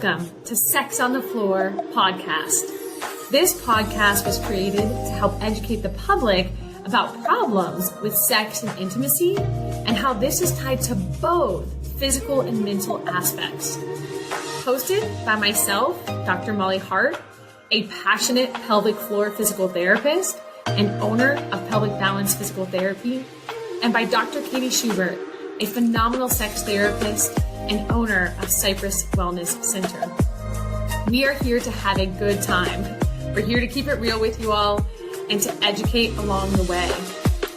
Welcome to Sex on the Floor podcast. This podcast was created to help educate the public about problems with sex and intimacy and how this is tied to both physical and mental aspects. Hosted by myself, Dr. Molly Hart, a passionate pelvic floor physical therapist and owner of Pelvic Balance Physical Therapy, and by Dr. Katie Schubert, a phenomenal sex therapist and owner of Cypress Wellness Center. We are here to have a good time. We're here to keep it real with you all and to educate along the way.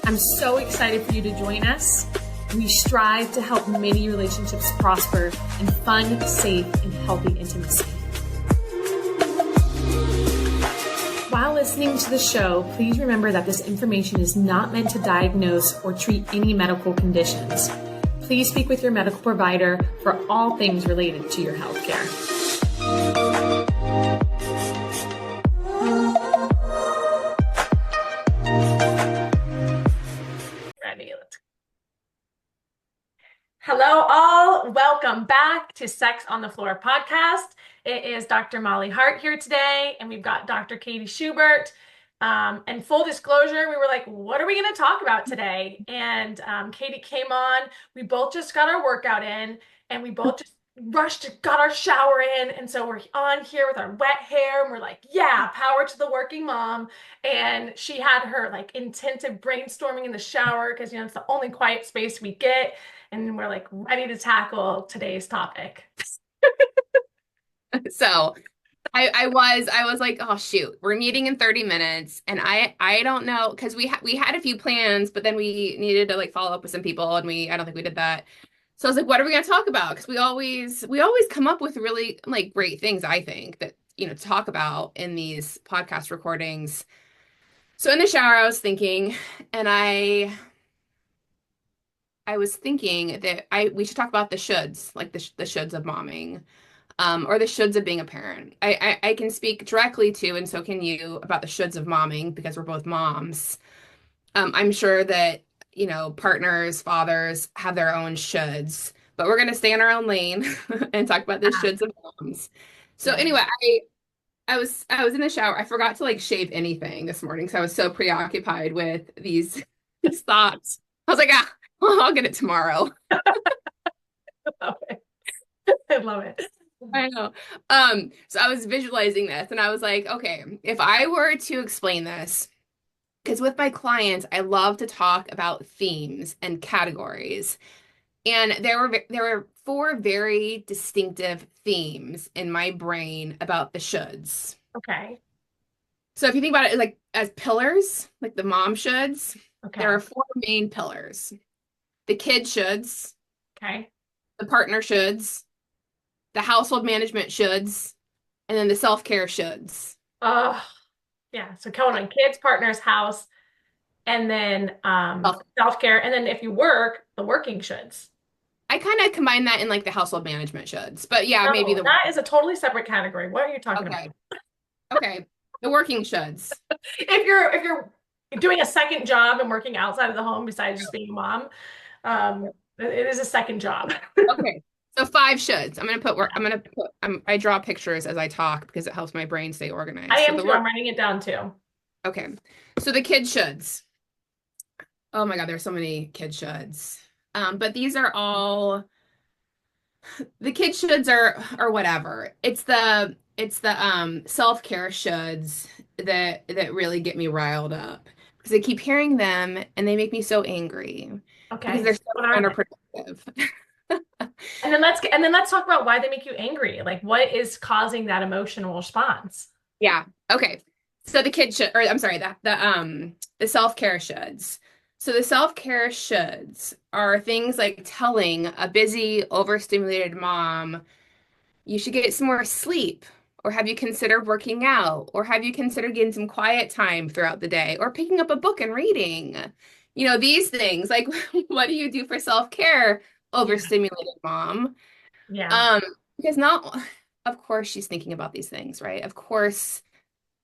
I'm so excited for you to join us. We strive to help many relationships prosper in fun, safe, and healthy intimacy. While listening to the show, please remember that this information is not meant to diagnose or treat any medical conditions. Please speak with your medical provider for all things related to your healthcare. Ready? Hello, all. Welcome back to Sex on the Floor podcast. It is Dr. Molly Hart here today, and we've got Dr. Katie Schubert. And full disclosure, we were like, what are we going to talk about today? And Katie came on. We both just got our workout in, and we both just rushed, got our shower in. And so we're on here with our wet hair, and we're like, yeah, power to the working mom. And she had her like intensive brainstorming in the shower because, it's the only quiet space we get. And we're like ready to tackle today's topic. So I was like, oh shoot, we're meeting in 30 minutes, and I don't know, because we had a few plans, but then we needed to like follow up with some people, and I don't think we did that. So I was like, what are we gonna talk about? Because we always come up with really like great things, I think, that to talk about in these podcast recordings. So in the shower, I was thinking, and I was thinking that we should talk about the shoulds, like the shoulds of momming. Or the shoulds of being a parent. I can speak directly to, and so can you, about the shoulds of momming because we're both moms. I'm sure that, partners, fathers have their own shoulds, but we're going to stay in our own lane and talk about the shoulds of moms. So anyway, I was in the shower. I forgot to like shave anything this morning because I was so preoccupied with these thoughts. I was like, I'll get it tomorrow. I love it. I love it. I know. So I was visualizing this and I was like, okay, if I were to explain this, because with my clients, I love to talk about themes and categories. And there were four very distinctive themes in my brain about the shoulds. Okay. So if you think about it like as pillars, like the mom shoulds, there are four main pillars. The kid shoulds. Okay. The partner shoulds. The household management shoulds, and then the self-care shoulds. Yeah. So going on kids, partners, house, and then self-care. And then if you work, the working shoulds. I kind of combine that in like the household management shoulds, but yeah, maybe that is a totally separate category. What are you talking about? Okay. The working shoulds. If you're doing a second job and working outside of the home besides just being a mom, it is a second job. Okay. So 5 shoulds. I draw pictures as I talk because it helps my brain stay organized. I am too. I'm writing it down too. Okay. So the kid shoulds. Oh my God, there's so many kid shoulds. But these are all the kid shoulds are whatever. It's the self-care shoulds that really get me riled up because I keep hearing them and they make me so angry. Okay. Because they're so counterproductive. And then let's talk about why they make you angry. Like, what is causing that emotional response? Yeah. Okay. So the self-care shoulds. So the self-care shoulds are things like telling a busy, overstimulated mom, you should get some more sleep, or have you considered working out, or have you considered getting some quiet time throughout the day, or picking up a book and reading. These things, like, what do you do for self-care, overstimulated mom? Yeah. Because of course she's thinking about these things, right? Of course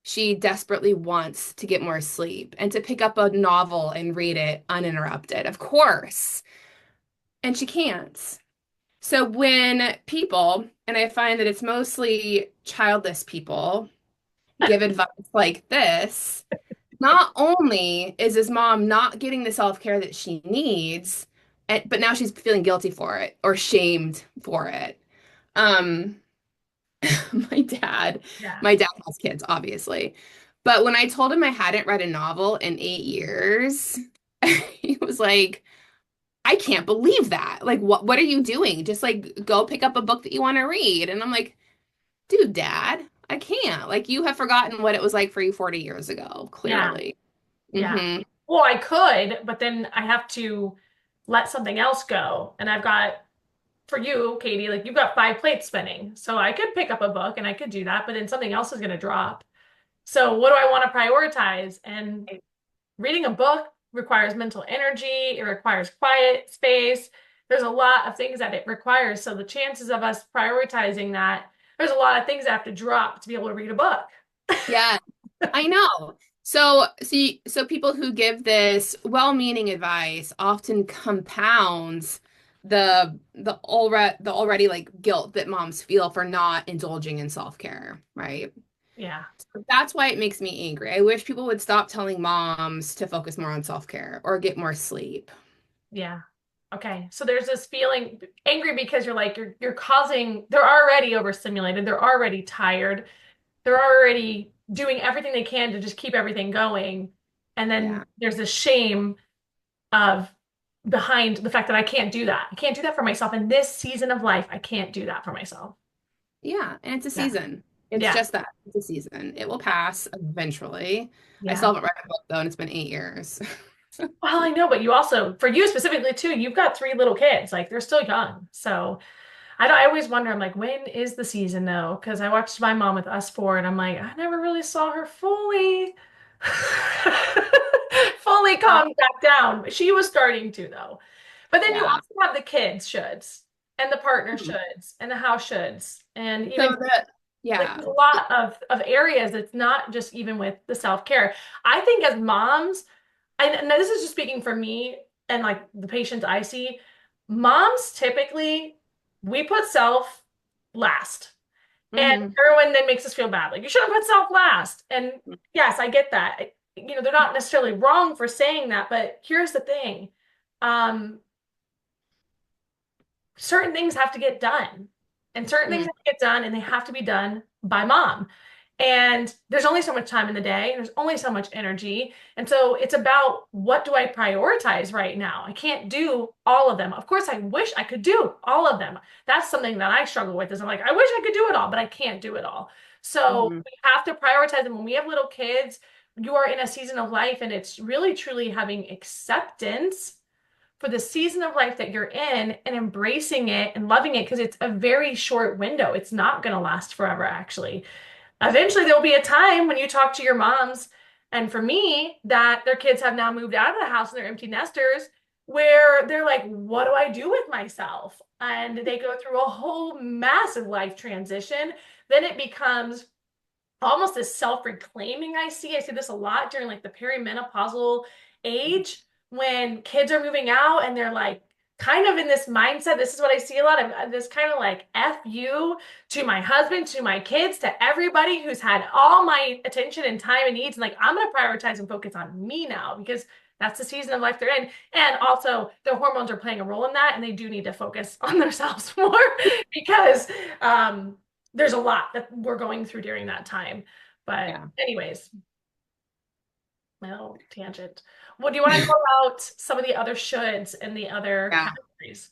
she desperately wants to get more sleep and to pick up a novel and read it uninterrupted, of course. And she can't. So when people, and I find that it's mostly childless people, give advice like this, not only is his mom not getting the self-care that she needs, but now she's feeling guilty for it or shamed for it. Um, my dad, Yeah. my dad has kids, obviously. But when I told him I hadn't read a novel in 8 years, he was like, I can't believe that. Like, what are you doing? Just like go pick up a book that you want to read. And I'm like, dude, dad, I can't. Like, you have forgotten what it was like for you 40 years ago, Yeah. clearly. Yeah. Hmm. Well, I could, but then I have to let something else go. And I've got, for you, Katie, like you've got 5 plates spinning. So I could pick up a book and I could do that, but then something else is going to drop. So what do I want to prioritize? And reading a book requires mental energy, it requires quiet space. There's a lot of things that it requires. So the chances of us prioritizing that, there's a lot of things that have to drop to be able to read a book. Yeah, I know. So, see, so people who give this well-meaning advice often compounds the already like guilt that moms feel for not indulging in self-care, right? Yeah. So that's why it makes me angry. I wish people would stop telling moms to focus more on self-care or get more sleep. Yeah. Okay. So there's this feeling angry because you're like you're causing they're already overstimulated, they're already tired, they're already doing everything they can to just keep everything going. And then Yeah. there's this shame of behind the fact that I can't do that. I can't do that for myself in this season of life. I can't do that for myself. Yeah, and it's a Yeah. season. It's Yeah. just that. It's a season. It will pass eventually. I Yeah. still haven't read a book though, and it's been 8 years. Well, I know, but you also, for you specifically too, you've got 3 little kids. Like they're still young. So I always wonder, I'm like, when is the season though? Because I watched my mom with us four and I'm like, I never really saw her fully fully Uh, calm back down. She was starting to though. But then you yeah. also have the kids shoulds and the partner shoulds and the house shoulds. And So even like yeah. there's a lot of areas that's not just even with the self-care. I think as moms, and this is just speaking for me and like the patients I see, moms typically we put self last. And Hmm. everyone then makes us feel bad. Like you should have put self last. And yes, I get that. They're not necessarily wrong for saying that, but here's the thing. Um, certain things have to get done. And certain things Mm, have to get done and they have to be done by mom. And there's only so much time in the day, there's only so much energy. And so it's about what do I prioritize right now? I can't do all of them. Of course, I wish I could do all of them. That's something that I struggle with is I'm like, I wish I could do it all, but I can't do it all. So mhm, we have to prioritize them. When we have little kids, you are in a season of life and it's really truly having acceptance for the season of life that you're in and embracing it and loving it because it's a very short window. It's not going to last forever, actually. Eventually, there'll be a time when you talk to your moms, and for me, that their kids have now moved out of the house and they're empty nesters, where they're like, what do I do with myself? And they go through a whole massive life transition. Then it becomes almost this self-reclaiming I see this a lot during like the perimenopausal age when kids are moving out and they're like kind of in this mindset. This is what I see a lot of this kind of like F you to my husband, to my kids, to everybody who's had all my attention and time and needs. And like, I'm going to prioritize and focus on me now because that's the season of life they're in. And also their hormones are playing a role in that. And they do need to focus on themselves more because there's a lot that we're going through during that time. But yeah. anyways, no tangent. Well, do you want to know about some of the other shoulds and the other Yeah. categories?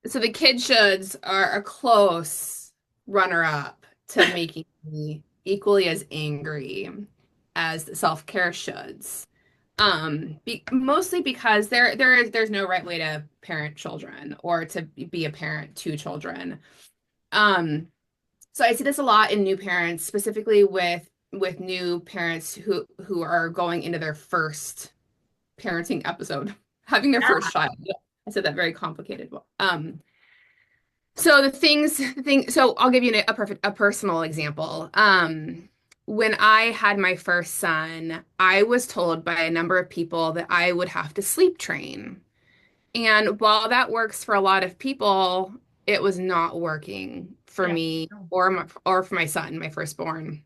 So the kid shoulds are a close runner-up to making me equally as angry as the self-care shoulds. Mostly because there's no right way to parent children or to be a parent to children. Um, so I see this a lot in new parents, specifically with new parents who are going into their first parenting episode, having their Yeah. first child. I said that very complicated. So so I'll give you a personal example. When I had my first son, I was told by a number of people that I would have to sleep train. And while that works for a lot of people, it was not working for Yeah. me or for my son, my firstborn.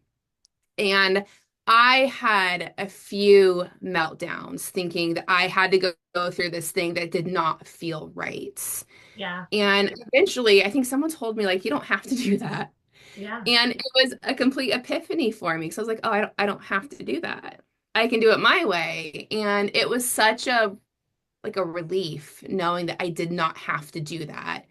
And I had a few meltdowns thinking that I had to go through this thing that did not feel right. Yeah. And eventually, I think someone told me, like, you don't have to do that. Yeah. And it was a complete epiphany for me. So I was like, oh, I don't have to do that. I can do it my way. And it was such a like a relief knowing that I did not have to do that.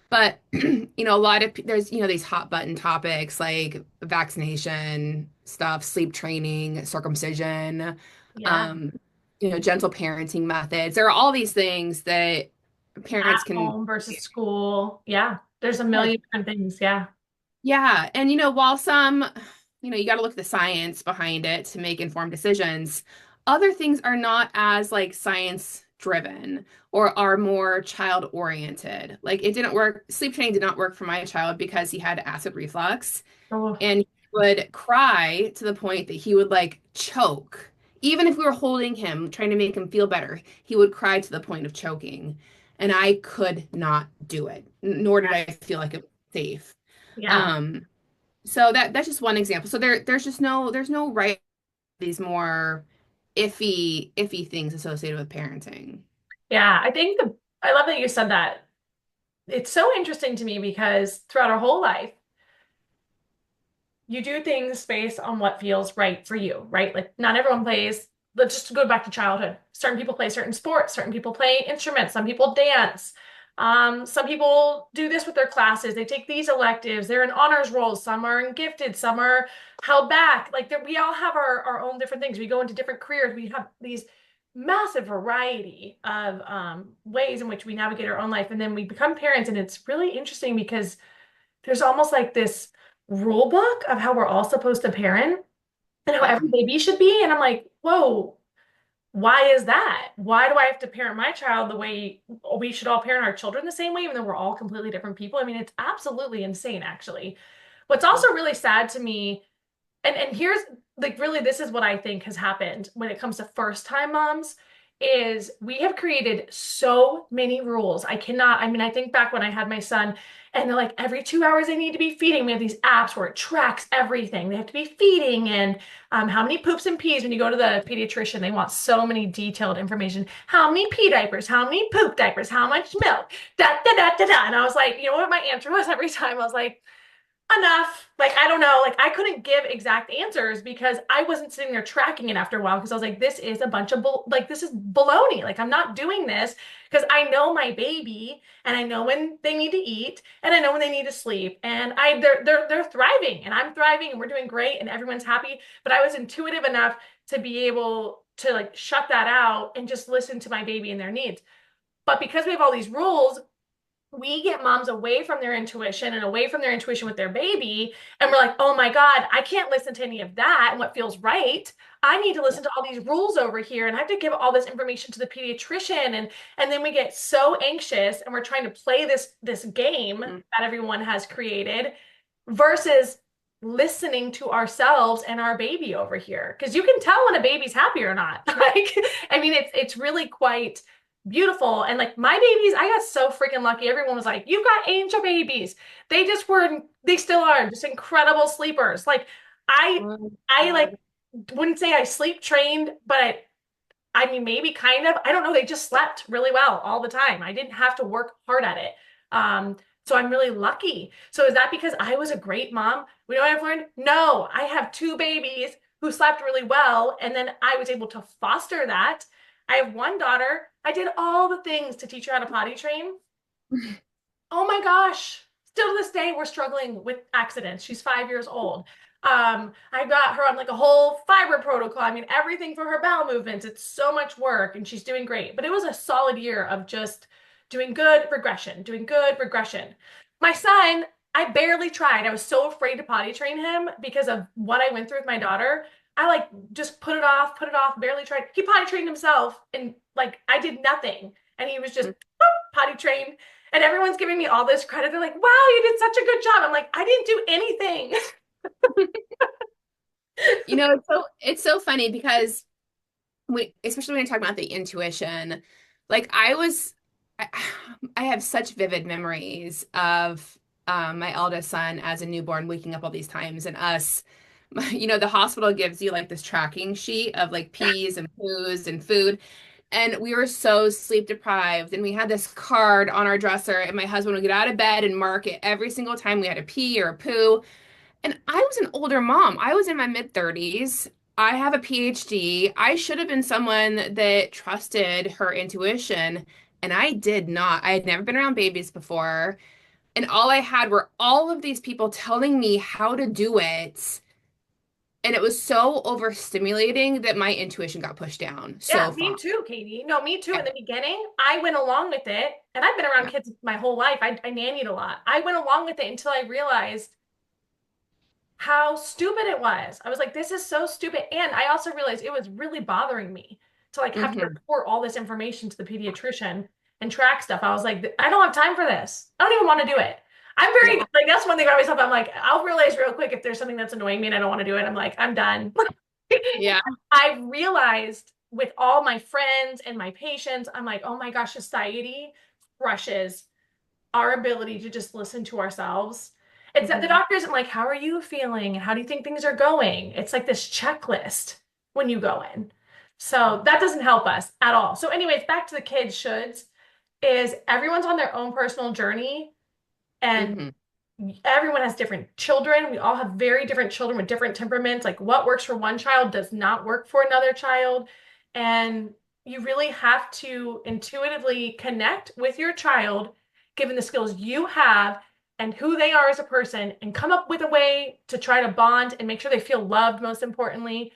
But a lot of there's these hot button topics like vaccination stuff, sleep training, circumcision, Yeah. um, gentle parenting methods. There are all these things that At parents can. home versus school. Yeah. There's a Yes. million different things. Yeah. Yeah, and while some, you got to look at the science behind it to make informed decisions, other things are not as like science driven or are more child oriented. Like it didn't work, sleep training did not work for my child because he had acid reflux Oh, and he would cry to the point that he would like choke. Even if we were holding him, trying to make him feel better, he would cry to the point of choking. And I could not do it, nor did I feel like it was safe. yeah. Um, so that's just one example. So there's no right these more iffy things associated with parenting. Yeah. I love that you said that. It's so interesting to me because throughout our whole life, you do things based on what feels right for you, right? Like not everyone plays, let's just go back to childhood. Certain people play certain sports, certain people play instruments, some people dance. Some people do this with their classes. They take these electives. They're in honors rolls. Some are in gifted. Some are held back. Like we all have our own different things. We go into different careers. We have these massive variety of ways in which we navigate our own life. And then we become parents. And it's really interesting because there's almost like this rule book of how we're all supposed to parent and how Yeah. every baby should be. And I'm like, whoa, why is that? Why do I have to parent my child the way we should all parent our children the same way, even though we're all completely different people? I mean, it's absolutely insane, actually. What's also really sad to me, and here's like really this is what I think has happened when it comes to first time moms is we have created so many rules. I mean, I think back when I had my son and they're like every 2 hours they need to be feeding. We have these apps where it tracks everything. They have to be feeding and how many poops and pees when you go to the pediatrician. They want so many detailed information. How many pee diapers? How many poop diapers? How much milk? Da da da da da. And I was like, you know what my answer was every time? I was like, enough. Like, I don't know. Like, I couldn't give exact answers because I wasn't sitting there tracking it after a while because I was like, this is a bunch of this is baloney. Like, I'm not doing this because I know my baby and I know when they need to eat and I know when they need to sleep and they're thriving and I'm thriving and we're doing great and everyone's happy. But I was intuitive enough to be able to like shut that out and just listen to my baby and their needs. But because we have all these rules, we get moms away from their intuition and away from their intuition with their baby. And we're like, oh my God, I can't listen to any of that and what feels right. I need to listen to all these rules over here. And I have to give all this information to the pediatrician. And then we get so anxious and we're trying to play this game Mm. that everyone has created versus listening to ourselves and our baby over here. Because you can tell when a baby's happy or not. Like, I mean, it's really quite beautiful. And like my babies, I got so freaking lucky. Everyone was like, you've got angel babies. They still are just incredible sleepers. Like I, Oh, I like God. wouldn't say I sleep trained, but I mean, maybe kind of, I don't know. They just slept really well all the time. I didn't have to work hard at it. So I'm really lucky. So is that because I was a great mom? We know what I've learned? No, I have two babies who slept really well. And then I was able to foster that. I have one daughter. I did all the things to teach her how to potty train. Oh my gosh. Still to this day, we're struggling with accidents. She's 5 years old. I got her on like a whole fiber protocol. I mean, everything for her bowel movements. It's so much work and she's doing great. But it was a solid year of just doing good regression, doing good regression. My son, I barely tried. I was so afraid to potty train him because of what I went through with my daughter. I like just put it off, barely tried. He potty trained himself and like I did nothing. And he was just potty trained. And everyone's giving me all this credit. They're like, wow, you did such a good job. I'm like, I didn't do anything. It's so funny because especially when I talk about the intuition, like I was. I, I have such vivid memories of my eldest son as a newborn waking up all these times and us, the hospital gives you like this tracking sheet of like pees and poos and food. And we were so sleep deprived. And we had this card on our dresser, and my husband would get out of bed and mark it every single time we had a pee or a poo. And I was an older mom. I was in my mid 30s. I have a PhD. I should have been someone that trusted her intuition, and I did not. I had never been around babies before, and all I had were all of these people telling me how to do it. And it was so overstimulating that my intuition got pushed down Yeah, so me far. too, Katie. No, me too. Yeah, In the beginning, I went along with it, and I've been around yeah. kids my whole life. I nannied a lot. I went along with it until I realized how stupid it was. I was like, this is so stupid. And I also realized it was really bothering me to like have to Hmm. report all this information to the pediatrician and track stuff. I was like, I don't have time for this. I don't even want to do it. I'm very Yeah, like that's one thing I always have. I'm like, I'll realize real quick if there's something that's annoying me and I don't want to do it. I'm like, I'm done. yeah. I realized with all my friends and my patients, I'm like, oh my gosh, society crushes our ability to just listen to ourselves. It's that the Hmm. doctor isn't like, how are you feeling? How do you think things are going? It's like this checklist when you go in. So that doesn't help us at all. So, anyways, back to the kids shoulds is everyone's on their own personal journey and Hmm. everyone has different children. We all have very different children with different temperaments. Like what works for one child does not work for another child. And you really have to intuitively connect with your child, given the skills you have and who they are as a person, and come up with a way to try to bond and make sure they feel loved, most importantly,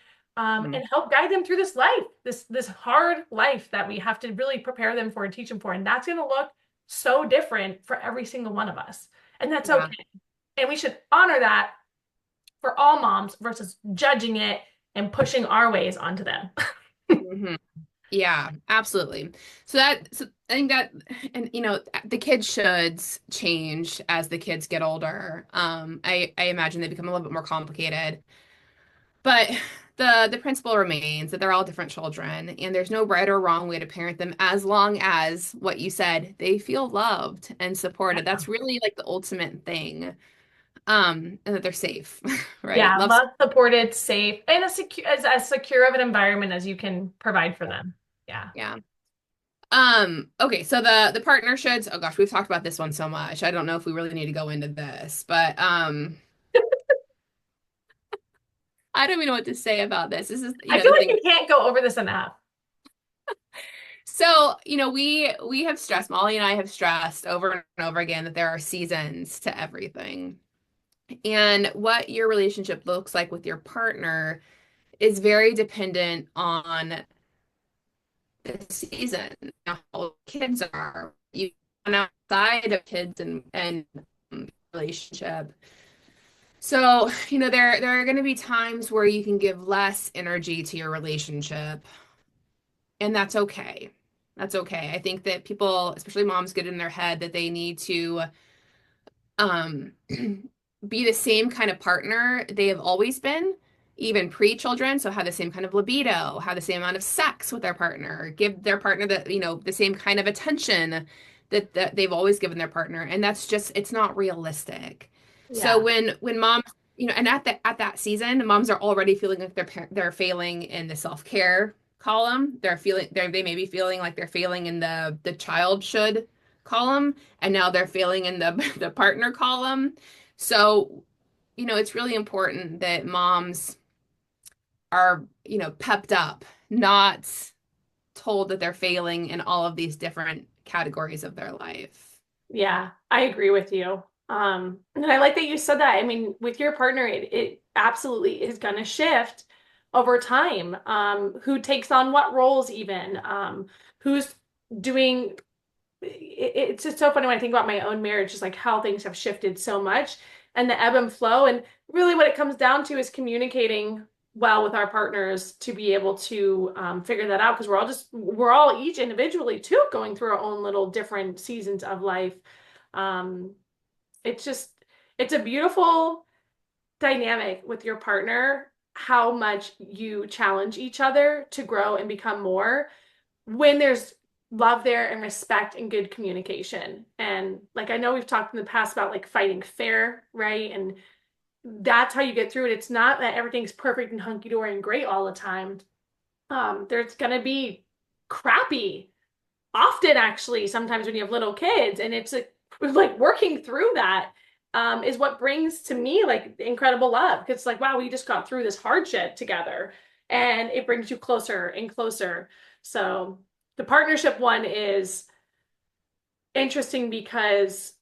and help guide them through this life, this hard life that we have to really prepare them for and teach them for. And that's going to look so different for every single one of us. And that's Yeah. okay. And we should honor that for all moms versus judging it and pushing our ways onto them. Hmm. Yeah, absolutely. So I think that, and the kids shoulds change as the kids get older. I imagine they become a little bit more complicated, but the principle remains that they're all different children, and there's no right or wrong way to parent them as long as what you said, they feel loved and supported. That's really like the ultimate thing. And that they're safe, right? Yeah, Love, love supported, safe, and as secure of an environment as you can provide for them. Yeah. yeah. Okay, so the partner shoulds, oh gosh, we've talked about this one so much. I don't know if we really need to go into this, but I don't even know what to say about this. This is, I feel the like thing. you can't go over this enough. So, we have stressed, Molly and I have stressed over and over again that there are seasons to everything. And what your relationship looks like with your partner is very dependent on the season, how old kids are. You on outside of kids and relationship. So, there are going to be times where you can give less energy to your relationship, and that's okay. That's okay. I think that people, especially moms, get in their head that they need to um be the same kind of partner they have always been, even pre-children, so have the same kind of libido, have the same amount of sex with their partner, give their partner the same kind of attention that they've always given their partner, and that's just it's not realistic. So Yeah. when moms, and at that season, moms are already feeling like they're failing in the self-care column. They may be feeling like they're failing in the child should column, and now they're failing in the the partner column. So, it's really important that moms are, pepped up, not told that they're failing in all of these different categories of their life. Yeah, I agree with you. And I like that you said that. I mean, with your partner, it absolutely is going to shift over time. Who takes on what roles even? Who's doing it's just so funny when I think about my own marriage, just like how things have shifted so much and the ebb and flow. And really, what it comes down to is communicating well with our partners to be able to figure that out because we're all each individually too going through our own little different seasons of life. Um, it's just, it's a beautiful dynamic with your partner, how much you challenge each other to grow and become more when there's love there and respect and good communication. And like I know we've talked in the past about like fighting fair, right? And that's how you get through it. It's not that everything's perfect and hunky-dory and great all the time. There's gonna be crappy often actually sometimes when you have little kids, and it's like working through that is what brings to me like incredible love, because it's like, wow, we just got through this hardship together, and it brings you closer and closer. So the partnership one is interesting because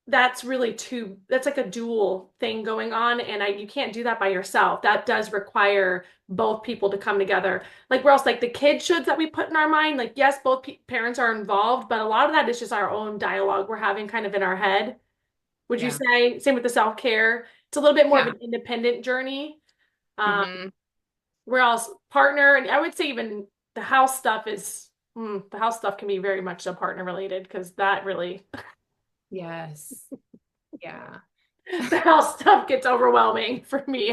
that's like a dual thing going on, and you can't do that by yourself. That does require both people to come together. Like where else, like the kid shoulds that we put in our mind, like yes, both parents are involved, but a lot of that is just our own dialogue we're having kind of in our head. Would you Yeah. say same with the self-care? It's a little bit more of Yeah. an independent journey. um Hmm. where else partner, and I would say even the house stuff is the house stuff can be very much so partner related, because that really Yes. Yeah. the house stuff gets overwhelming for me.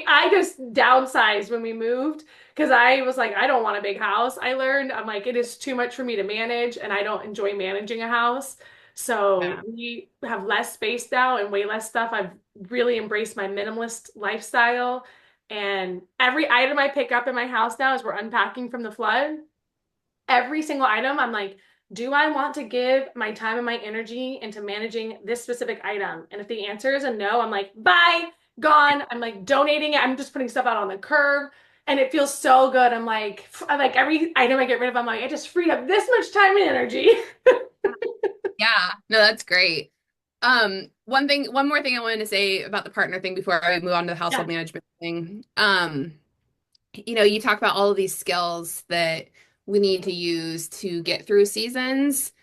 I just downsized when we moved because I was like, I don't want a big house. I learned, I'm like, it is too much for me to manage, and I don't enjoy managing a house. So Yeah. we have less space now and way less stuff. I've really embraced my minimalist lifestyle. And every item I pick up in my house now, as we're unpacking from the flood, every single item, I'm like, do I want to give my time and my energy into managing this specific item? And if the answer is a no, I'm like, bye, gone. I'm like donating it. I'm just putting stuff out on the curb. And it feels so good. I'm like every item I get rid of, I'm like, I just freed up this much time and energy. Yeah. No, that's great. One more thing I wanted to say about the partner thing before I move on to the Yeah. household management thing. You talk about all of these skills that we need to use to get through seasons.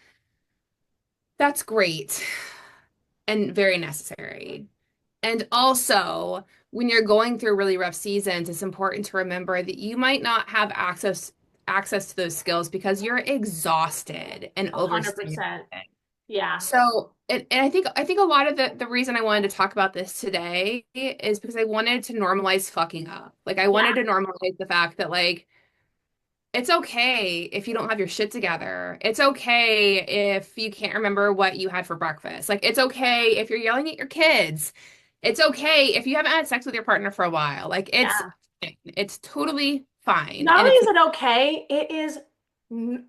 That's great and very necessary. And also, when you're going through really rough seasons, it's important to remember that you might not have access to those skills because you're exhausted and overstimulated. 100%. Yeah. So, and I think a lot of the reason I wanted to talk about this today is because I wanted to normalize fucking up. Like I Yeah. wanted to normalize the fact that like it's okay if you don't have your shit together. It's okay if you can't remember what you had for breakfast. Like it's okay if you're yelling at your kids. It's okay if you haven't had sex with your partner for a while. Like Yeah. it's totally fine. Not And only it's is it okay, it is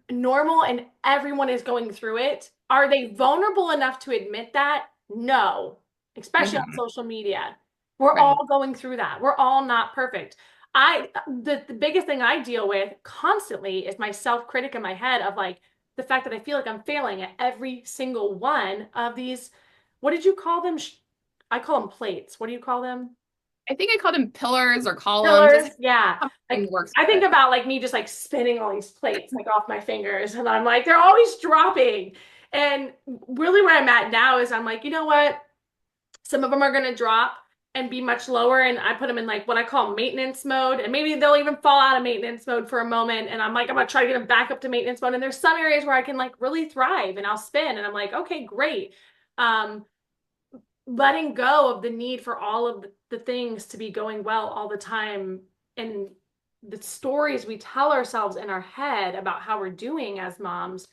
normal, and everyone is going through it. Are they vulnerable enough to admit that? No, especially on Mhm, social media. We're right. all going through that. We're all not perfect. The biggest thing I deal with constantly is my self-critic in my head of like the fact that I feel like I'm failing at every single one of these. What did you call them? I call them plates. What do you call them? I think I called them pillars or columns. It's Pillars, yeah. how Like everything works I with think it. about like me just like spinning all these plates like off my fingers, and I'm like they're always dropping. And really where I'm at now is I'm like, you know what? Some of them are gonna drop and be much lower, and I put them in like what I call maintenance mode, and maybe they'll even fall out of maintenance mode for a moment, and I'm like I'm gonna try to get them back up to maintenance mode. And there's some areas where I can like really thrive and I'll spin, and I'm like, okay, great. Um, letting go of the need for all of the things to be going well all the time, and the stories we tell ourselves in our head about how we're doing as moms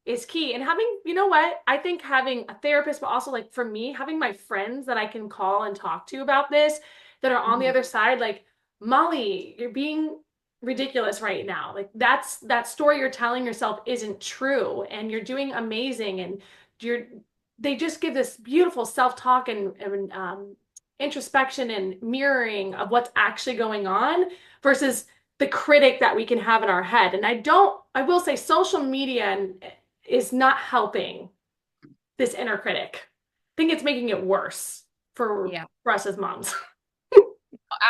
is key. And having, you know what? I think having a therapist, but also like for me, having my friends that I can call and talk to about this that are on the Mhm. other side, like, Molly, you're being ridiculous right now. Like that story you're telling yourself isn't true, and you're doing amazing, and you're they just give this beautiful self-talk and introspection and mirroring of what's actually going on versus the critic that we can have in our head. And I will say social media is not helping this inner critic. I think it's making it worse Yeah. for us as moms.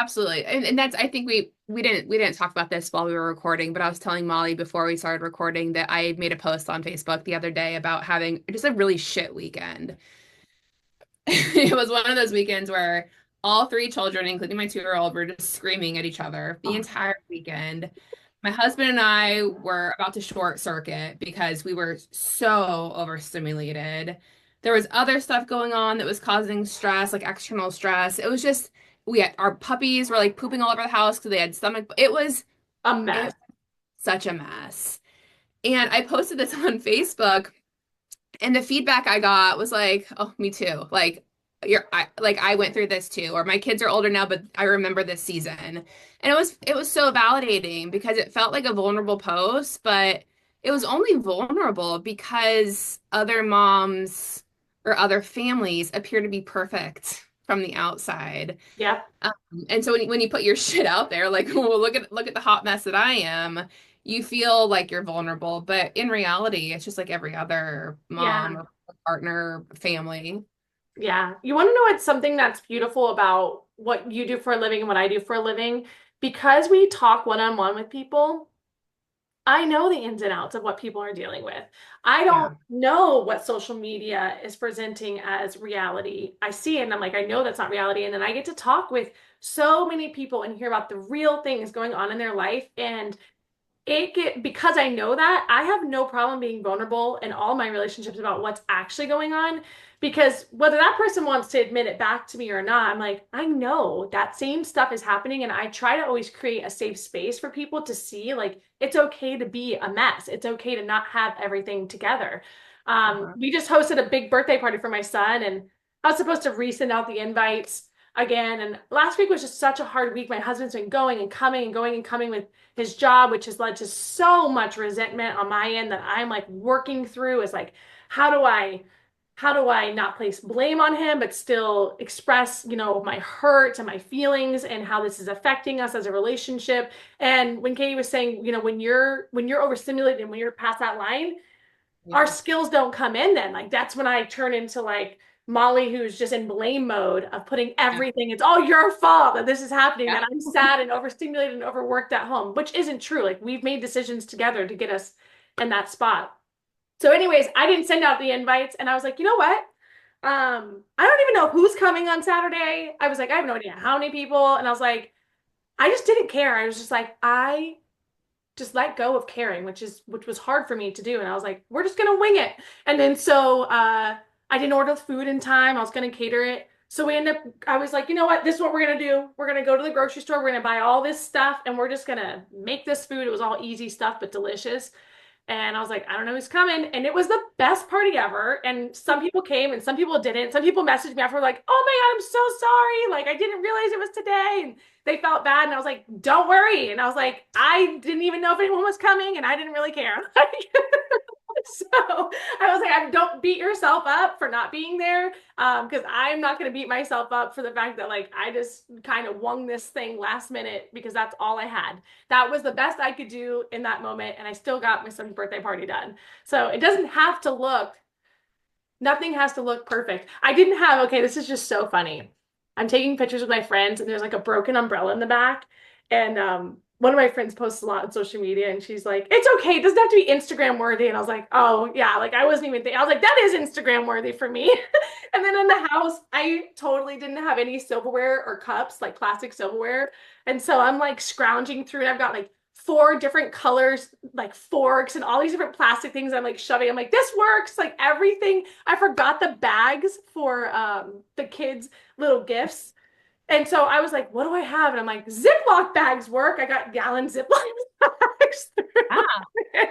Absolutely. And that's I think we didn't talk about this while we were recording, but I was telling Molly before we started recording that I made a post on Facebook the other day about having just a really shit weekend. It was one of those weekends where all three children, including my 2-year-old, were just screaming at each other the Oh, entire weekend. My husband and I were about to short circuit because we were so overstimulated. There was other stuff going on that was causing stress, like external stress. It was just we had our puppies were like pooping all over the house because they had stomach. It was a mess. such a mess. And I posted this on Facebook, and the feedback I got was like, "Oh, me too. Like I went through this too, or my kids are older now, but I remember this season." And it was so validating because it felt like a vulnerable post, but it was only vulnerable because other moms or other families appear to be perfect from the outside. Yeah. Um, and so when you put your shit out there, like, well, look at the hot mess that I am, you feel like you're vulnerable, but in reality, it's just like every other Yeah. mom or partner, family. Yeah. You want to know what's something that's beautiful about what you do for a living and what I do for a living? Because we talk one-on-one with people, I know the ins and outs of what people are dealing with. I don't Yeah. know what social media is presenting as reality. I see it and I'm like, I know that's not reality. And then I get to talk with so many people and hear about the real things going on in their life. And because I know that, I have no problem being vulnerable in all my relationships about what's actually going on. Because whether that person wants to admit it back to me or not, I'm like, I know that same stuff is happening. And I try to always create a safe space for people to see, like, it's okay to be a mess. It's okay to not have everything together. Uh-huh. We just hosted a big birthday party for my son, and I was supposed to resend out the invites again. And last week was just such a hard week. My husband's been going and coming and going and coming with his job, which has led to so much resentment on my end that I'm like working through is like, how do I how do I not place blame on him, but still express, my hurt and my feelings and how this is affecting us as a relationship. And when Katie was saying, when you're overstimulated and when you're past that line, our Yeah. skills don't come in then. Like that's when I turn into like Molly, who's just in blame mode of putting Yeah. everything, it's all your fault that this is happening, Yeah. that I'm sad and overstimulated and overworked at home, which isn't true. Like we've made decisions together to get us in that spot. So, anyways, I didn't send out the invites and I was like, you know what? I don't even know who's coming on Saturday. I was like, I have no idea how many people. And I was like, I just didn't care. I was just like, I just let go of caring, which was hard for me to do. And I was like, we're just gonna wing it. And then so I didn't order the food in time. I was gonna cater it. So I was like, you know what? This is what we're gonna do. We're gonna go to the grocery store. We're gonna buy all this stuff and we're just gonna make this food. It was all easy stuff, but delicious. And I was like, I don't know who's coming. And it was the best party ever. And some people came and some people didn't. Some people messaged me after like, oh my God, I'm so sorry. Like I didn't realize it was today. And they felt bad. And I was like, don't worry. And I was like, I didn't even know if anyone was coming and I didn't really care. So I was like, don't beat yourself up for not being there. Because I'm not going to beat myself up for the fact that like I just kind of wung this thing last minute because that's all I had. That was the best I could do in that moment. And I still got my son's birthday party done. So it doesn't have to look, nothing has to look perfect. I didn't have, okay, this is just so funny. I'm taking pictures with my friends and there's like a broken umbrella in the back. And one of my friends posts a lot on social media and she's like, it's okay. It doesn't have to be Instagram worthy. And I was like, oh yeah, like I wasn't even thinking, I was like, that is Instagram worthy for me. And then in the house, I totally didn't have any silverware or cups, like plastic silverware. And so I'm like scrounging through and I've got like four different colors, like forks and all these different plastic things I'm like shoving. I'm like, this works, like everything. I forgot the bags for the kids' little gifts. And so I was like, what do I have? And I'm like, Ziploc bags work. I got gallon Ziploc bags. Ah, Yeah,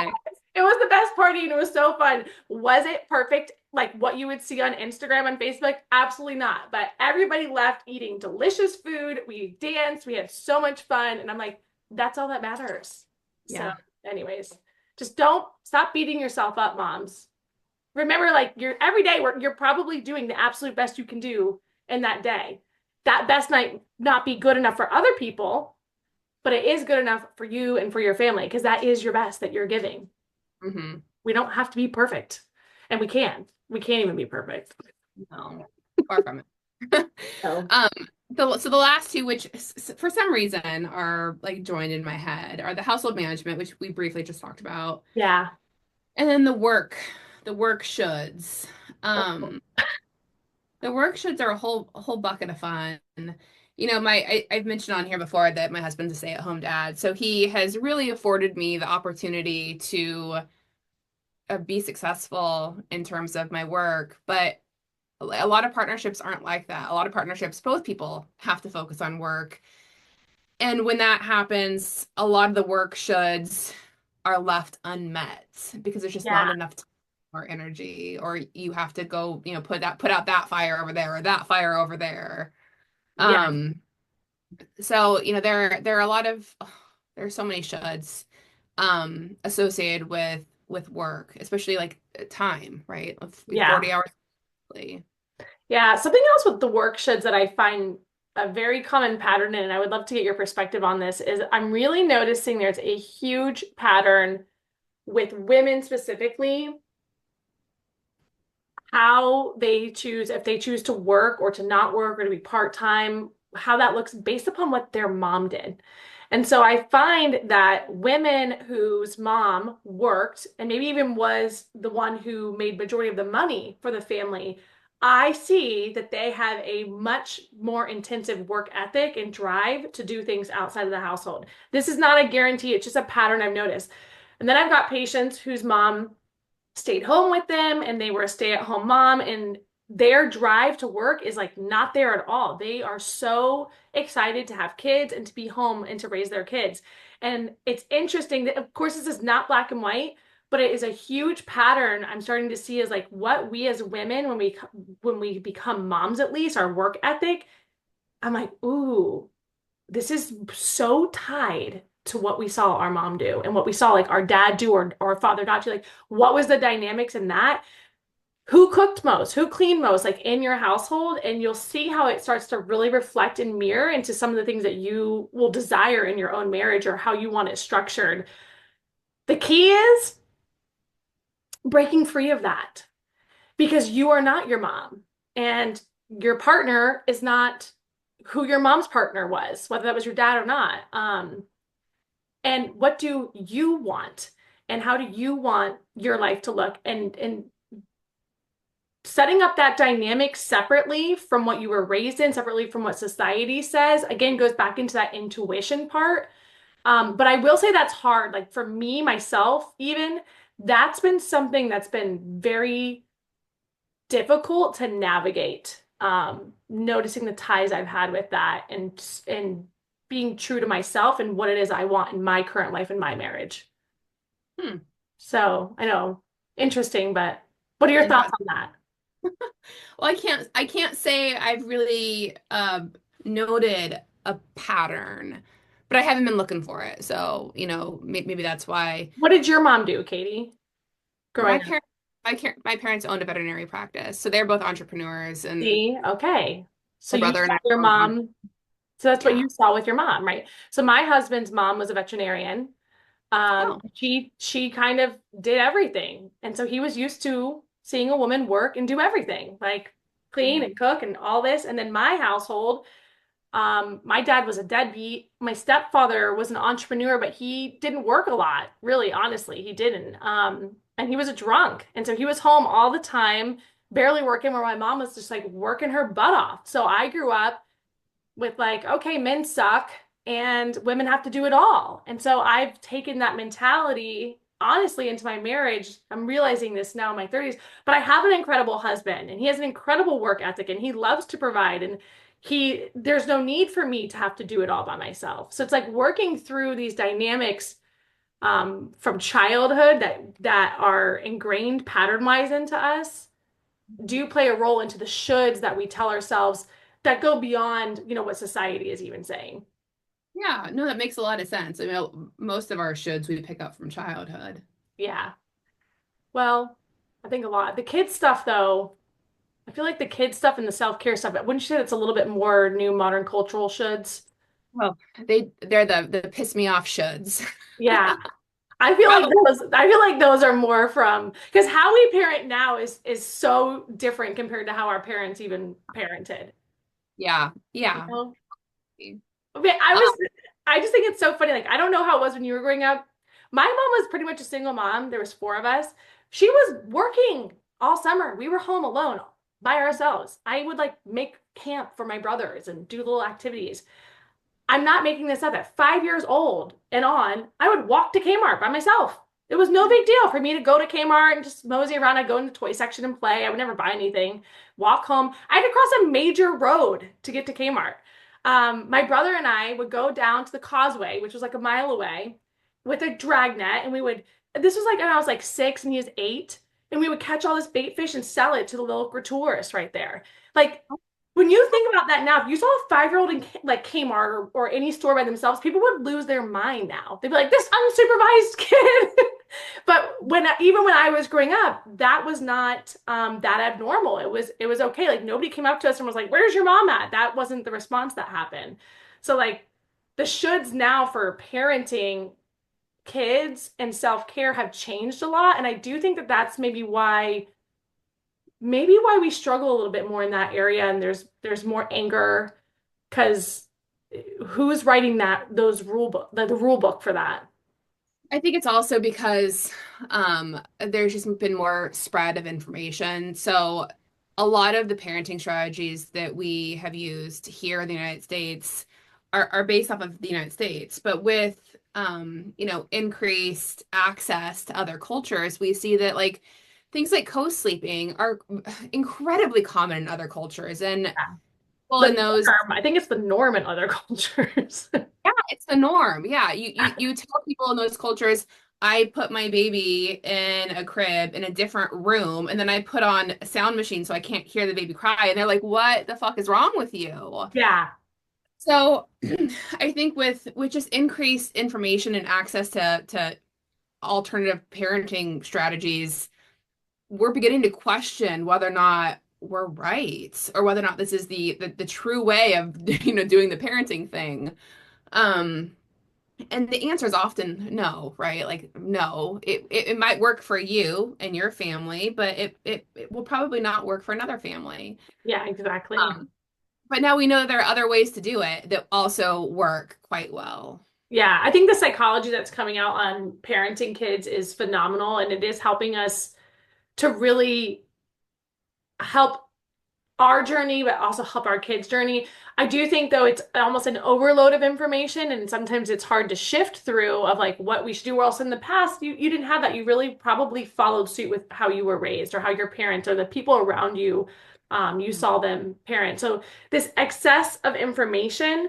perfect. it was the best party and it was so fun. Was it perfect like what you would see on Instagram and Facebook? Absolutely not. But everybody left eating delicious food. We danced, we had so much fun. And I'm like, that's all that matters. So, Yeah. anyways, just don't stop beating yourself up, moms. Remember, like you're every day you're probably doing the absolute best you can do in that day. That best might not be good enough for other people, but it is good enough for you and for your family because that is your best that you're giving. Hmm. We don't have to be perfect. And we can. We can't even be perfect. No, far from it. So, Um, so the last two, which for some reason are like joined in my head, are the household management, which we briefly just talked about, yeah. and then the work shoulds. Um, the work shoulds are a whole bucket of fun. I've mentioned on here before that my husband's a stay-at-home dad, so he has really afforded me the opportunity to be successful in terms of my work, but a lot of partnerships aren't like that. A lot of partnerships, both people have to focus on work. And when that happens, a lot of the work shoulds are left unmet because there's just not Yeah. enough time or energy, or you have to go, put out that fire over there or that fire over there. Yeah. Um, so, there are a lot of there's so many shoulds associated with work, especially like time, right? With Yeah. 40 hours. Weekly. Yeah. Something else with the work shoulds that I find a very common pattern in, and I would love to get your perspective on this, is I'm really noticing there's a huge pattern with women specifically, how they choose, if they choose to work or to not work or to be part-time, how that looks based upon what their mom did. And so I find that women whose mom worked and maybe even was the one who made majority of the money for the family, I see that they have a much more intensive work ethic and drive to do things outside of the household. This is not a guarantee, it's just a pattern I've noticed. And then I've got patients whose mom stayed home with them and they were a stay-at-home mom, and their drive to work is like not there at all. They are so excited to have kids and to be home and to raise their kids. And it's interesting that, of course, this is not black and white, but it is a huge pattern I'm starting to see is like what we as women, when we become moms, at least our work ethic, I'm like, ooh, this is so tied to what we saw our mom do and what we saw like our dad do or father not do. Like, what was the dynamics in that? Who cooked most? Who cleaned most, like in your household? And you'll see how it starts to really reflect and mirror into some of the things that you will desire in your own marriage or how you want it structured. The key is breaking free of that because you are not your mom and your partner is not who your mom's partner was, whether that was your dad or not. And what do you want? And how do you want your life to look? And setting up that dynamic separately from what you were raised in, separately from what society says, again, goes back into that intuition part. But I will say that's hard. Like for me, myself, even, that's been something that's been very difficult to navigate. Noticing the ties I've had with that and being true to myself and what it is I want in my current life and my marriage. Hmm. So I know, interesting, but what are your thoughts Interesting. on that? Well, I can't say I've really noted a pattern, but I haven't been looking for it. So, maybe that's why What did your mom do, Katie, my growing up? parents my parents owned a veterinary practice. So they're both entrepreneurs, and See, okay. So my you brother saw and I your are both on. mom. So that's what Yeah. you saw with your mom, right? So my husband's mom was a veterinarian. Oh. She kind of did everything. And so he was used to seeing a woman work and do everything, like clean Yeah. and cook and all this. And then my household, my dad was a deadbeat. My stepfather was an entrepreneur, but he didn't work a lot, really, honestly. He didn't. And he was a drunk. And so he was home all the time, barely working, where my mom was just like working her butt off. So I grew up with like, okay, men suck and women have to do it all. And so I've taken that mentality honestly into my marriage. I'm realizing this now in my 30s, but I have an incredible husband and he has an incredible work ethic and he loves to provide and there's no need for me to have to do it all by myself. So it's like working through these dynamics from childhood that are ingrained pattern wise into us do play a role into the shoulds that we tell ourselves that go beyond, what society is even saying. Yeah, no, that makes a lot of sense. I mean, most of our shoulds we pick up from childhood. Yeah. Well, I think a lot. The kids stuff, though, I feel like the kids stuff and the self-care stuff, wouldn't you say it's a little bit more new modern cultural shoulds? Well, they're the piss me off shoulds. Yeah. I feel like those are more from because how we parent now is so different compared to how our parents even parented. Yeah, You yeah. know? I mean, I just think it's so funny. Like, I don't know how it was when you were growing up. My mom was pretty much a single mom. There was four of us. She was working all summer. We were home alone by ourselves. I would like make camp for my brothers and do little activities. I'm not making this up. At 5 years old and on, I would walk to Kmart by myself. It was no big deal for me to go to Kmart and just mosey around. I'd go in the toy section and play. I would never buy anything. Walk home. I had to cross a major road to get to Kmart. My brother and I would go down to the causeway, which was like a mile away, with a drag net, and this was like when I was like 6 and he was 8, and we would catch all this bait fish and sell it to the local tourists right there. Like, when you think about that now, if you saw a 5-year-old in like Kmart or any store by themselves, people would lose their mind now. They'd be like, this unsupervised kid. But even when I was growing up, that was not that abnormal. It was okay. Like, nobody came up to us and was like, "Where's your mom at?" That wasn't the response that happened. So like the shoulds now for parenting kids and self-care have changed a lot, and I do think that that's maybe why we struggle a little bit more in that area, and there's more anger because who's writing those the rule book for that? I think it's also because there's just been more spread of information. So a lot of the parenting strategies that we have used here in the United States are based off of the United States. But with increased access to other cultures, we see that like things like co-sleeping are incredibly common in other cultures. And well, The in those norm. I think it's the norm in other cultures. yeah, it's the norm. Yeah, you tell people in those cultures, I put my baby in a crib in a different room, and then I put on a sound machine so I can't hear the baby cry, and they're like, "What the fuck is wrong with you?" Yeah. So, I think with just increased information and access to alternative parenting strategies, we're beginning to question whether or not we're right or whether or not this is the true way of doing the parenting thing. Um, And the answer is often no, right? Like no, it might work for you and your family, but it will probably not work for another family. Yeah, exactly. Um, but now we know that there are other ways to do it that also work quite well. Yeah, I think the psychology that's coming out on parenting kids is phenomenal, and it is helping us to really help our journey, but also help our kids' journey. I do think though it's almost an overload of information, and sometimes it's hard to shift through of like what we should do. Or else in the past, you didn't have that. You really probably followed suit with how you were raised or how your parents or the people around you, you saw them parent. So this excess of information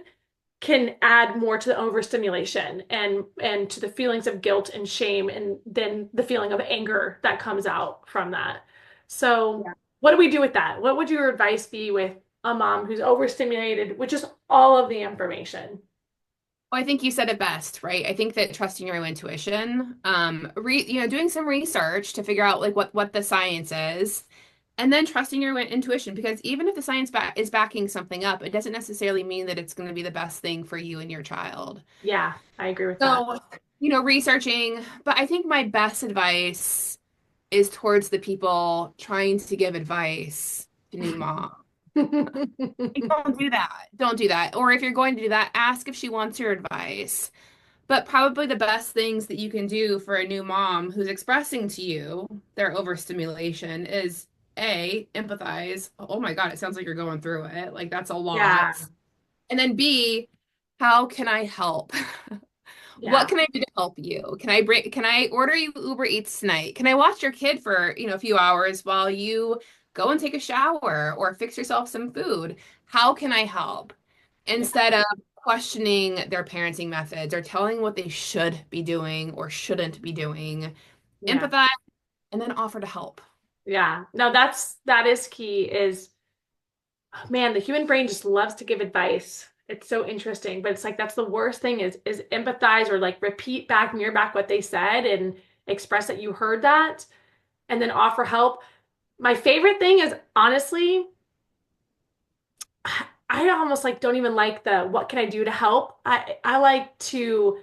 can add more to the overstimulation and to the feelings of guilt and shame, and then the feeling of anger that comes out from that. So what do we do with that? What would your advice be with a mom who's overstimulated with just all of the information? Well, I think you said it best, right? I think that trusting your own intuition, doing some research to figure out like what the science is, and then trusting your own intuition, because even if the science is backing something up, it doesn't necessarily mean that it's going to be the best thing for you and your child. Yeah, I agree with that. So, researching, but I think my best advice is towards the people trying to give advice to new moms. Like, don't do that. Don't do that. Or if you're going to do that, ask if she wants your advice. But probably the best things that you can do for a new mom who's expressing to you their overstimulation is A, empathize. Oh my God, it sounds like you're going through it. Like that's a Yeah, lot. And then B, how can I help? What yeah, can I do to help you? Can I order you Uber Eats tonight? Can I watch your kid for, a few hours while you go and take a shower or fix yourself some food? How can I help? yeah, Instead of questioning their parenting methods or telling what they should be doing or shouldn't be doing, yeah, empathize and then offer to help. yeah. No, that is key is man, the human brain just loves to give advice. It's so interesting, but it's like that's the worst thing is empathize or like repeat back, mirror back what they said and express that you heard that and then offer help. My favorite thing is honestly, I almost like don't even like the what can I do to help? I like to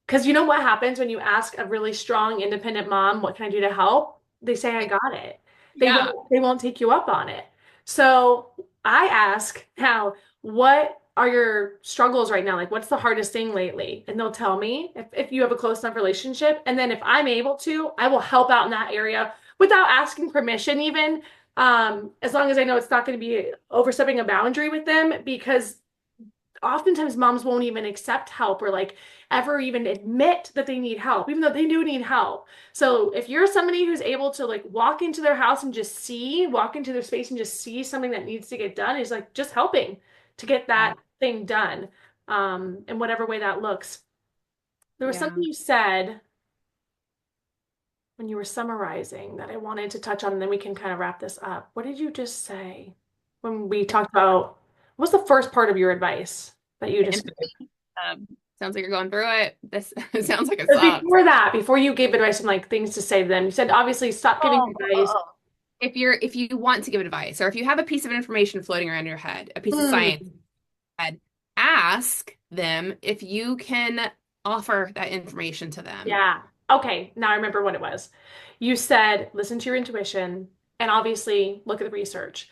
because you know what happens when you ask a really strong, independent mom, what can I do to help? They say, I got it. Yeah. They won't take you up on it. So I ask now, what are your struggles right now? Like, what's the hardest thing lately? And they'll tell me if you have a close enough relationship. And then if I'm able to, I will help out in that area without asking permission, even as long as I know it's not going to be overstepping a boundary with them, because oftentimes moms won't even accept help or like ever even admit that they need help, even though they do need help. So if you're somebody who's able to like walk into their house and just walk into their space and just see something that needs to get done, is like just helping to get that thing done, in whatever way that looks. There was something Yeah. you said when you were summarizing that I wanted to touch on, and then we can kind of wrap this up. What did you just say when we talked about what was the first part of your advice that you just gave? Empathy. Sounds like you're going through it. This sounds like it But sucks. before that, before you gave advice and like things to say to them, you said obviously stop giving Oh, advice. if you want to give advice, or if you have a piece of information floating around your head, a piece of science Mm, head, ask them if you can offer that information to them. yeah. Okay, now I remember what it was. You said listen to your intuition and obviously look at the research.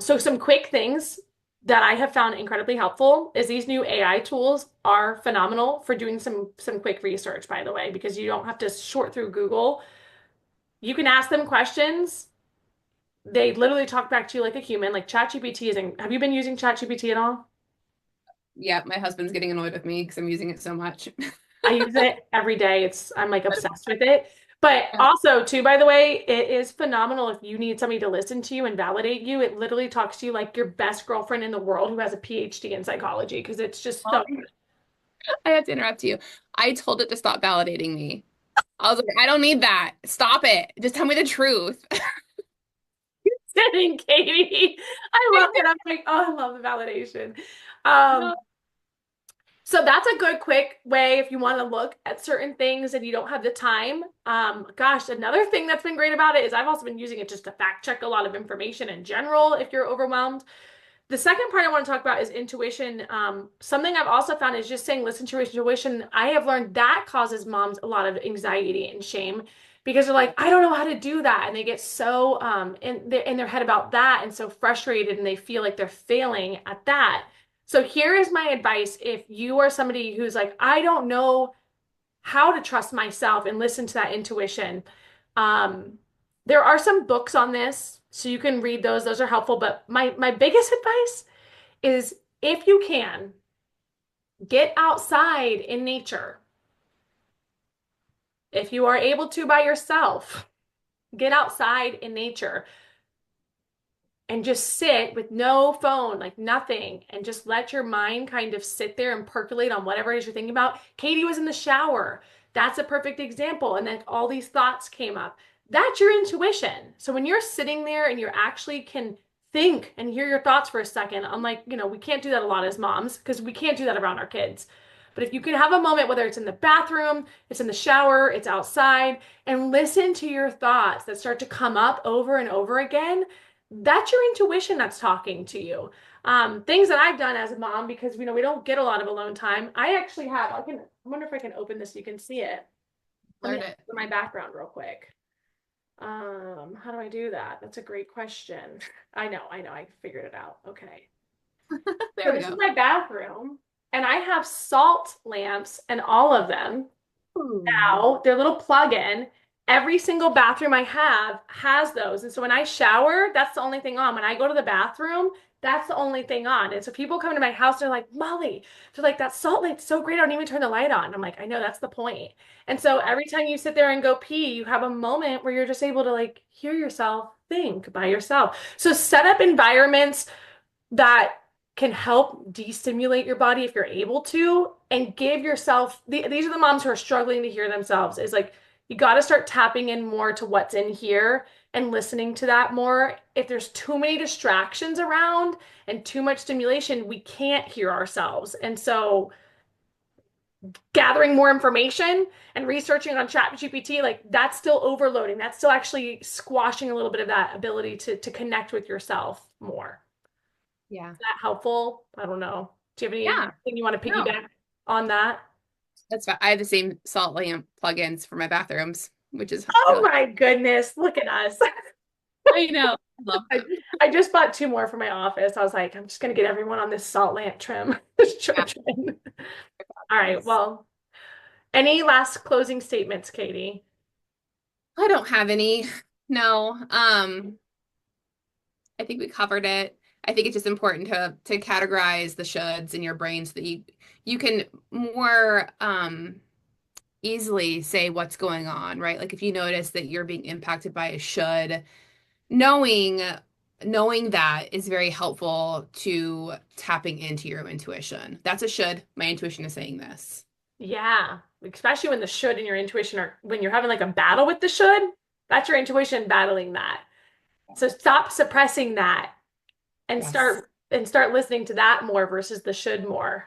So some quick things that I have found incredibly helpful is these new AI tools are phenomenal for doing some quick research, by the way, because you don't have to sort through Google. You can ask them questions. They literally talk back to you like a human. Like ChatGPT isn't. Have you been using ChatGPT at all? Yeah, my husband's getting annoyed with me because I'm using it so much. I use it every day. I'm like obsessed with it. But also, too, by the way, it is phenomenal if you need somebody to listen to you and validate you. It literally talks to you like your best girlfriend in the world who has a PhD in psychology because it's just so I have to interrupt you. I told it to stop validating me. I was like, I don't need that. Stop it. Just tell me the truth. sitting, Katie. I love it. I'm like, oh, I love the validation. Um, No. So that's a good quick way if you want to look at certain things and you don't have the time. Gosh, another thing that's been great about it is I've also been using it just to fact check a lot of information in general if you're overwhelmed. The second part I want to talk about is intuition. Something I've also found is just saying listen to your intuition. I have learned that causes moms a lot of anxiety and shame because they're like, I don't know how to do that. And they get so in their head about that and so frustrated and they feel like they're failing at that. So here is my advice. If you are somebody who's like, I don't know how to trust myself and listen to that intuition, um, there are some books on this, so you can read those. Those are helpful. But my biggest advice is if you can, get outside in nature. If you are able to by yourself, get outside in nature. And just sit with no phone, like nothing, and just let your mind kind of sit there and percolate on whatever it is you're thinking about. Katie was in the shower. That's a perfect example. And then all these thoughts came up. That's your intuition. So when you're sitting there and you actually can think and hear your thoughts for a second, unlike, we can't do that a lot as moms because we can't do that around our kids. But if you can have a moment, whether it's in the bathroom, it's in the shower, it's outside, and listen to your thoughts that start to come up over and over again, that's your intuition that's talking to you. Things that I've done as a mom because we don't get a lot of alone time. I actually have. I wonder if I can open this so you can see it. Let me Learn it. open my background real quick. How do I do that? That's a great question. I know, I figured it out. Okay. There So we this is go. my bathroom, and I have salt lamps and all of them. Ooh. Now, they're little plug-in. Every single bathroom I have has those. And so when I shower, that's the only thing on. When I go to the bathroom, that's the only thing on. And so people come to my house, they're like, Molly, they're like, that salt light's so great. I don't even turn the light on. I'm like, I know that's the point. And so every time you sit there and go pee, you have a moment where you're just able to like hear yourself think by yourself. So set up environments that can help destimulate your body if you're able to and give yourself these are the moms who are struggling to hear themselves is like you got to start tapping in more to what's in here and listening to that more. If there's too many distractions around and too much stimulation, we can't hear ourselves. And so gathering more information and researching on ChatGPT, like that's still overloading. That's still actually squashing a little bit of that ability to connect with yourself more. Yeah. That helpful? I don't know. Do you have Yeah. anything you want to No, piggyback on that? that's fine. I have the same salt lamp plugins for my bathrooms, which is Oh really, my goodness, look at us. I know. I love I, them. I just bought two more for my office. I was like, I'm just gonna get everyone on this salt lamp trim. Yeah. Trend. All right. Well, any last closing statements, Katie? I don't have any. No. I think we covered it. I think it's just important to categorize the shoulds in your brain so that you can more easily say what's going on, right? Like if you notice that you're being impacted by a should, knowing knowing that is very helpful to tapping into your intuition. That's a should. My intuition is saying this. Yeah. especially when the should and your intuition are, when you're having like a battle with the should, that's your intuition battling that. So stop suppressing that and Yes. start listening to that more versus the should more.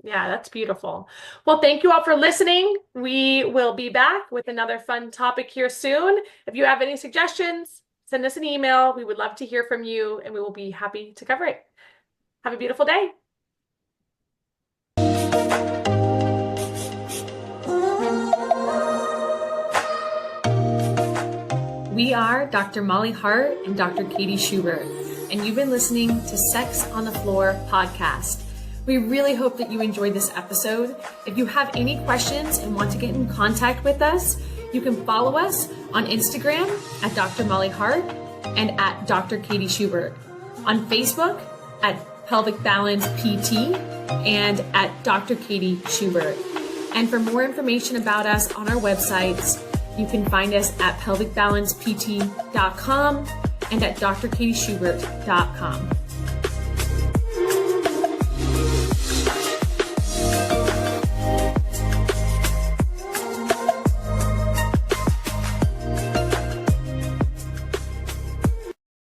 Yeah, that's beautiful. Well, thank you all for listening. We will be back with another fun topic here soon. If you have any suggestions, send us an email. We would love to hear from you, and we will be happy to cover it. Have a beautiful day. We are Dr. Molly Hart and Dr. Katie Schubert, and you've been listening to Sex on the Floor podcast. We really hope that you enjoyed this episode. If you have any questions and want to get in contact with us, you can follow us on Instagram at Dr. Molly Hart and at Dr. Katie Schubert, on Facebook at Pelvic Balance PT and at Dr. Katie Schubert. And for more information about us on our websites, you can find us at pelvicbalancept.com and at drkatieschubert.com.